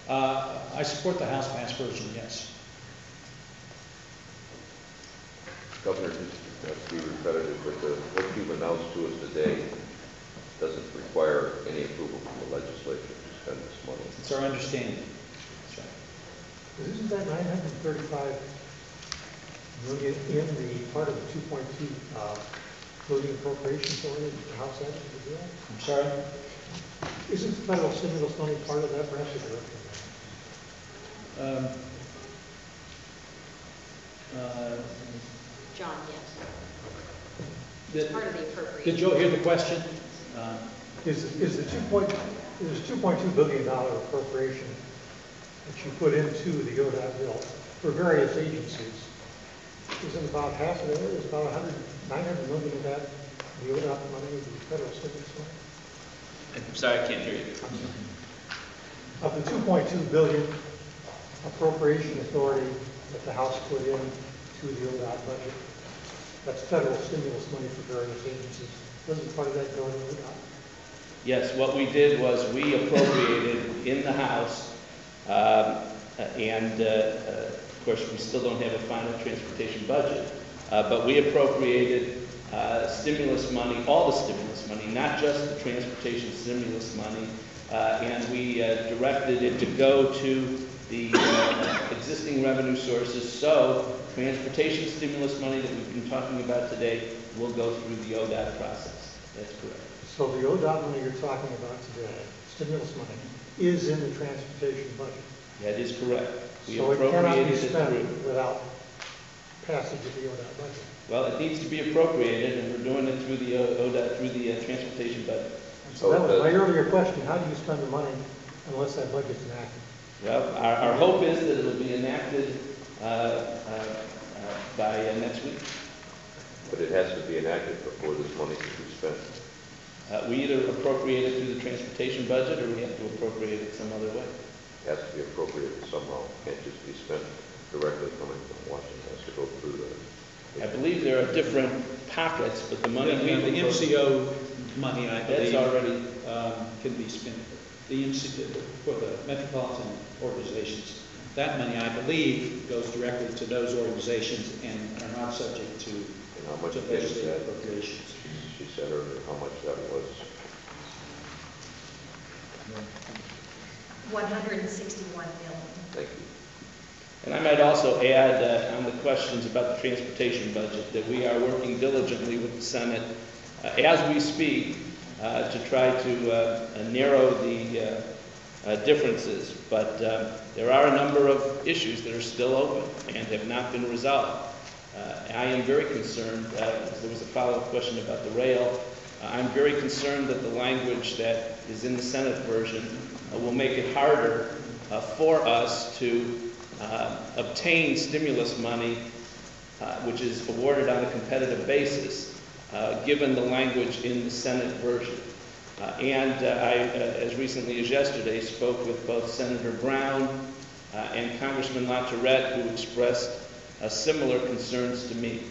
I support the House passed version, yes. Governor, just to be repetitive, but what you've announced to us today doesn't require any approval from the legislature to spend this money. It's our understanding. That's right. Isn't that 935 million in the part of the 2.2 floating appropriations already? How's that the deal? I'm sorry? Isn't the federal stimulus money part of that? Perhaps you're correct on that. John, yes. Did, Part of the appropriation. did Joe hear the question? Is the 2.2 billion dollar appropriation that you put into the ODOT bill for various agencies, isn't about half of it? Is about 900 million of that the ODOT money, the federal stimulus money? I'm sorry, I can't hear you. Of the 2.2 billion appropriation authority that the House put in to the ODOT budget, that's federal stimulus money for various agencies. Doesn't part of that go to ODOT? Yes, what we did was we appropriated in the House, and of course we still don't have a final transportation budget, but we appropriated stimulus money, all the stimulus money, not just the transportation stimulus money, and we directed it to go to the existing revenue sources, so transportation stimulus money that we've been talking about today will go through the ODOT process. That's correct. So the ODOT money you're talking about today, stimulus money, is in the transportation budget. That is correct. We So it cannot be appropriated it spent through. without passage of the ODOT budget. Well, it needs to be appropriated, and we're doing it through the ODOT, through the transportation budget. So that was my earlier question. How do you spend the money unless that budget's enacted? Well, our hope is that it'll be enacted by next week. But it has to be enacted before this money can be spent. We either appropriate it through the transportation budget, or we have to appropriate it some other way. It has to be appropriated somehow. It can't just be spent directly coming from Washington. It has to go through the... I believe there are different pockets, but the money The MCO money, I believe, that's already can be spent. The MCO, for the metropolitan organizations, that money, I believe, goes directly to those organizations and are not subject to how much legislative appropriations. She said earlier how much that was. 161 million. Thank you. And I might also add on the questions about the transportation budget that we are working diligently with the Senate as we speak to try to narrow the differences. But there are a number of issues that are still open and have not been resolved. I am very concerned, there was a follow-up question about the rail. I'm very concerned that the language that is in the Senate version will make it harder for us to obtain stimulus money, which is awarded on a competitive basis, given the language in the Senate version. And I, as recently as yesterday, spoke with both Senator Brown and Congressman LaTourette, who expressed similar concerns to me.